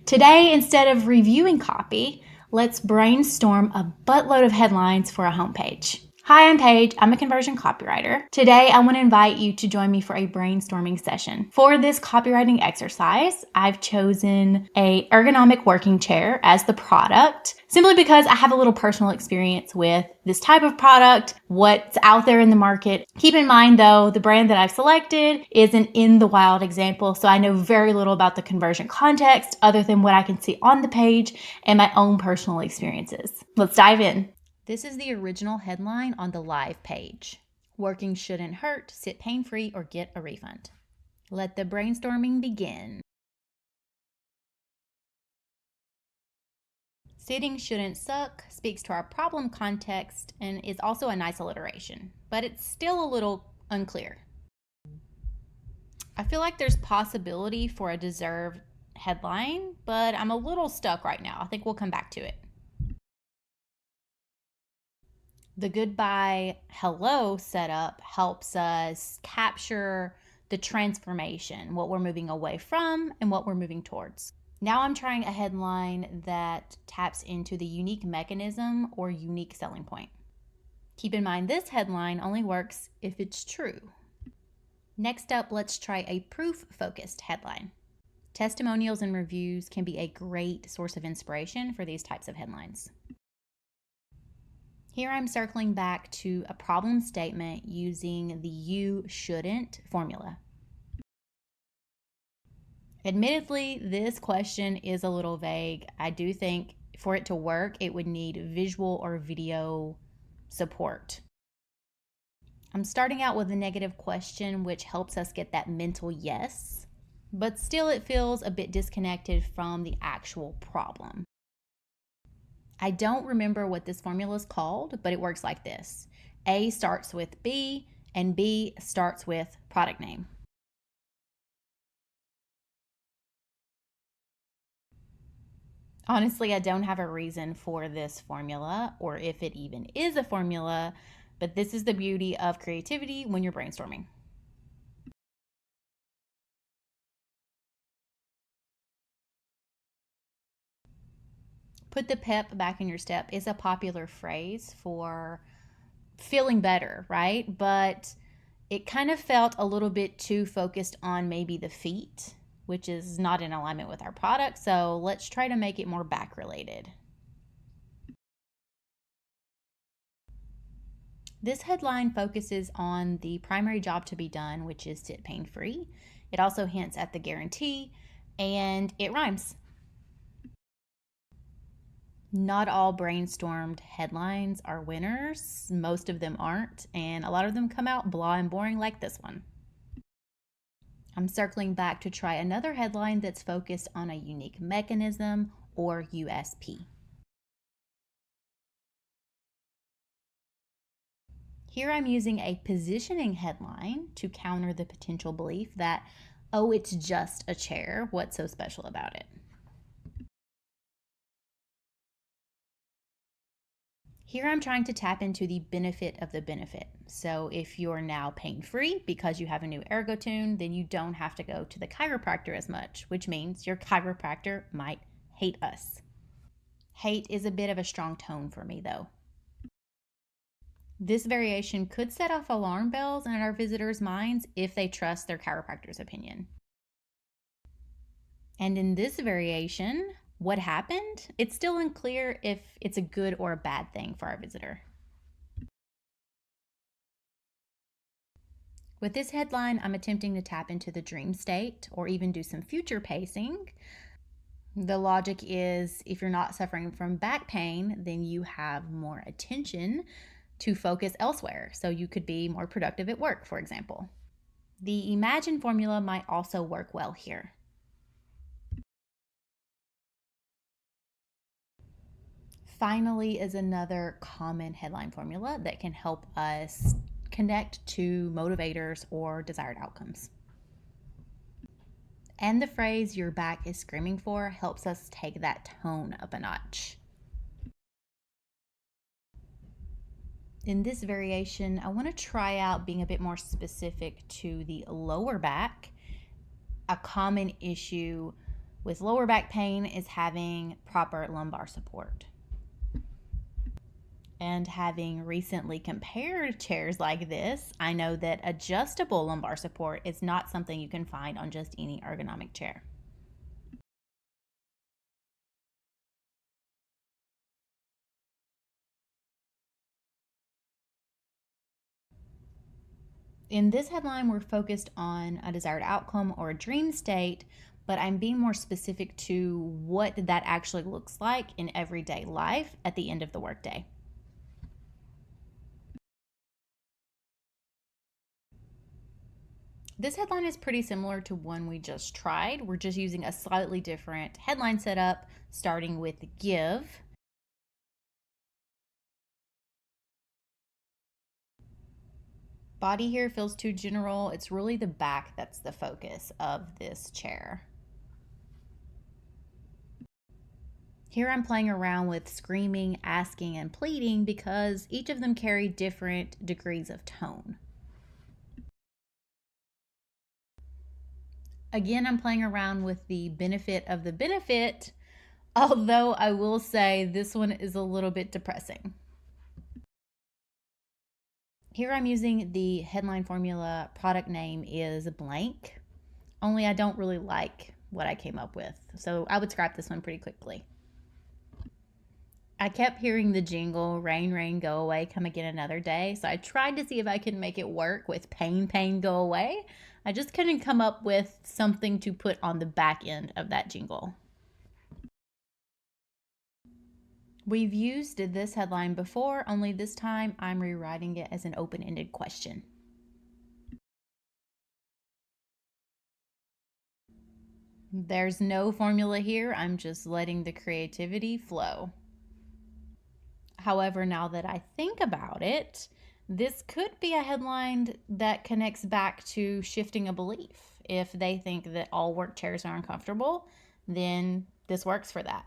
Today, instead of reviewing copy, let's brainstorm a buttload of headlines for a homepage. Hi, I'm Paige. I'm a conversion copywriter. Today, I want to invite you to join me for a brainstorming session. For this copywriting exercise, I've chosen a ergonomic working chair as the product, simply because I have a little personal experience with this type of product, what's out there in the market. Keep in mind, though, the brand that I've selected is an in the wild example, so I know very little about the conversion context other than what I can see on the page and my own personal experiences. Let's dive in. This is the original headline on the live page. Working shouldn't hurt, sit pain-free, or get a refund. Let the brainstorming begin. Sitting shouldn't suck speaks to our problem context and is also a nice alliteration, but it's still a little unclear. I feel like there's possibility for a deserved headline, but I'm a little stuck right now. I think we'll come back to it. The goodbye hello setup helps us capture the transformation, what we're moving away from and what we're moving towards. Now I'm trying a headline that taps into the unique mechanism or unique selling point. Keep in mind, this headline only works if it's true. Next up, let's try a proof-focused headline. Testimonials and reviews can be a great source of inspiration for these types of headlines. Here I'm circling back to a problem statement using the you shouldn't formula. Admittedly, this question is a little vague. I do think for it to work, it would need visual or video support. I'm starting out with a negative question, which helps us get that mental yes, but still it feels a bit disconnected from the actual problem. I don't remember what this formula is called, but it works like this. A starts with B, and B starts with product name. Honestly, I don't have a reason for this formula, or if it even is a formula, but this is the beauty of creativity when you're brainstorming. Put the pep back in your step is a popular phrase for feeling better, right? But it kind of felt a little bit too focused on maybe the feet, which is not in alignment with our product. So let's try to make it more back related. This headline focuses on the primary job to be done, which is sit pain-free. It also hints at the guarantee, and it rhymes. Not all brainstormed headlines are winners. Most of them aren't, and a lot of them come out blah and boring like this one. I'm circling back to try another headline that's focused on a unique mechanism or USP. Here I'm using a positioning headline to counter the potential belief that, oh, it's just a chair. What's so special about it? Here I'm trying to tap into the benefit of the benefit. So if you're now pain-free because you have a new ErgoTune, then you don't have to go to the chiropractor as much, which means your chiropractor might hate us. Hate is a bit of a strong tone for me, though. This variation could set off alarm bells in our visitors' minds if they trust their chiropractor's opinion. And in this variation, what happened? It's still unclear if it's a good or a bad thing for our visitor. With this headline, I'm attempting to tap into the dream state or even do some future pacing. The logic is if you're not suffering from back pain, then you have more attention to focus elsewhere. So you could be more productive at work, for example. The imagine formula might also work well here. Finally is another common headline formula that can help us connect to motivators or desired outcomes. And the phrase your back is screaming for helps us take that tone up a notch. In this variation, I want to try out being a bit more specific to the lower back, a common issue with lower back pain is having proper lumbar support. And having recently compared chairs like this, I know that adjustable lumbar support is not something you can find on just any ergonomic chair. In this headline, we're focused on a desired outcome or a dream state, but I'm being more specific to what that actually looks like in everyday life at the end of the workday. This headline is pretty similar to one we just tried. We're just using a slightly different headline setup, starting with give. Body here feels too general. It's really the back that's the focus of this chair. Here I'm playing around with screaming, asking, and pleading because each of them carry different degrees of tone. Again, I'm playing around with the benefit of the benefit, although I will say this one is a little bit depressing. Here I'm using the headline formula, product name is blank, only I don't really like what I came up with, so I would scrap this one pretty quickly. I kept hearing the jingle, rain, rain, go away, come again another day, so I tried to see if I could make it work with pain, pain, go away. I just couldn't come up with something to put on the back end of that jingle. We've used this headline before, only this time I'm rewriting it as an open-ended question. There's no formula here, I'm just letting the creativity flow. However, now that I think about it, this could be a headline that connects back to shifting a belief. If they think that all work chairs are uncomfortable, then this works for that.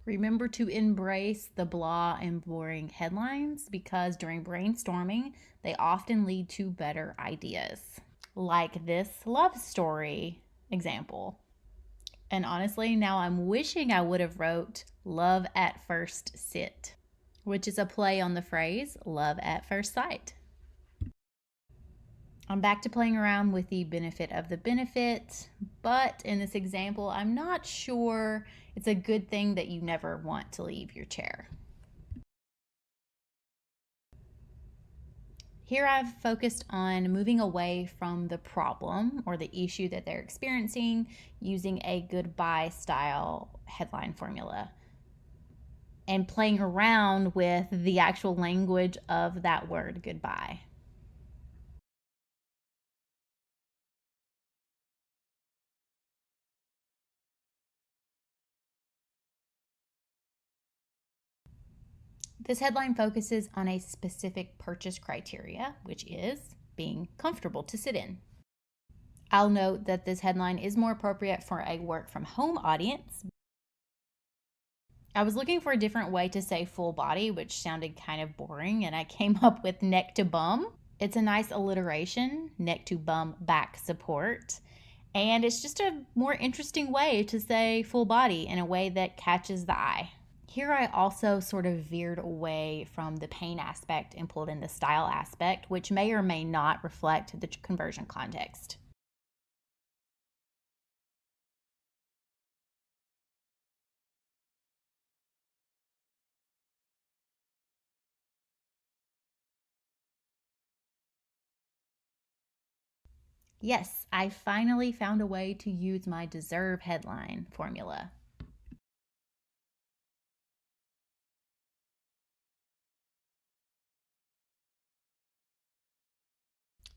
Remember to embrace the blah and boring headlines because during brainstorming, they often lead to better ideas. Like this love story example. And honestly, now I'm wishing I would have wrote love at first sit, which is a play on the phrase love at first sight. I'm back to playing around with the benefit of the benefit, but in this example, I'm not sure it's a good thing that you never want to leave your chair. Here I've focused on moving away from the problem or the issue that they're experiencing using a goodbye style headline formula and playing around with the actual language of that word goodbye. This headline focuses on a specific purchase criteria, which is being comfortable to sit in. I'll note that this headline is more appropriate for a work from home audience. I was looking for a different way to say full body, which sounded kind of boring, and I came up with neck to bum. It's a nice alliteration, neck to bum back support. And it's just a more interesting way to say full body in a way that catches the eye. Here I also sort of veered away from the pain aspect and pulled in the style aspect, which may or may not reflect the conversion context. Yes, I finally found a way to use my deserve headline formula.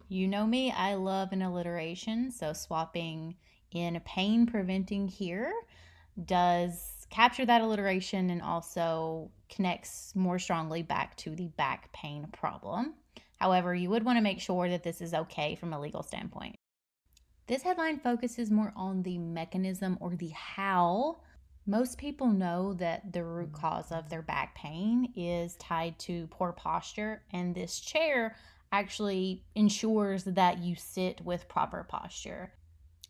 You know me, I love an alliteration, so swapping in pain preventing here does capture that alliteration and also connects more strongly back to the back pain problem. However, you would want to make sure that this is okay from a legal standpoint. This headline focuses more on the mechanism or the how. Most people know that the root cause of their back pain is tied to poor posture, and this chair actually ensures that you sit with proper posture.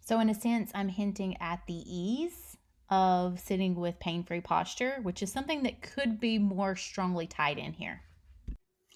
So in a sense, I'm hinting at the ease of sitting with pain-free posture, which is something that could be more strongly tied in here.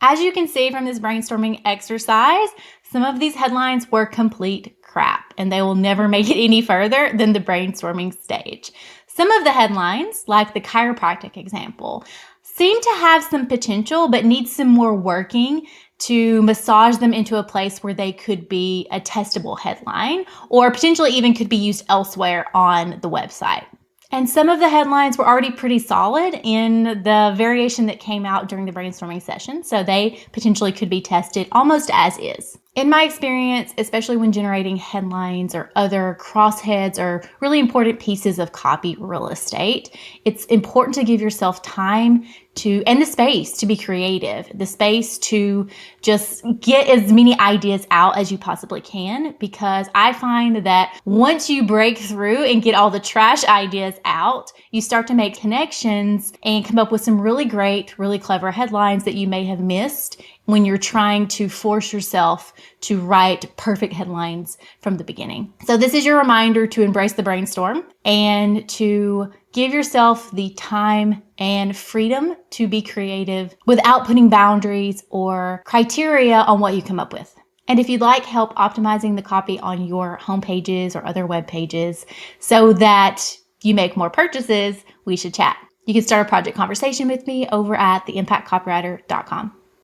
As you can see from this brainstorming exercise, some of these headlines were complete crap, and they will never make it any further than the brainstorming stage. Some of the headlines, like the chiropractic example, seem to have some potential, but need some more working to massage them into a place where they could be a testable headline, or potentially even could be used elsewhere on the website. And some of the headlines were already pretty solid in the variation that came out during the brainstorming session, so they potentially could be tested almost as is. In my experience, especially when generating headlines or other crossheads or really important pieces of copy real estate, it's important to give yourself time and the space to be creative, the space to just get as many ideas out as you possibly can, because I find that once you break through and get all the trash ideas out, you start to make connections and come up with some really great, really clever headlines that you may have missed when you're trying to force yourself to write perfect headlines from the beginning. So this is your reminder to embrace the brainstorm and to give yourself the time and freedom to be creative without putting boundaries or criteria on what you come up with. And if you'd like help optimizing the copy on your homepages or other web pages so that you make more purchases, we should chat. You can start a project conversation with me over at theimpactcopywriter.com.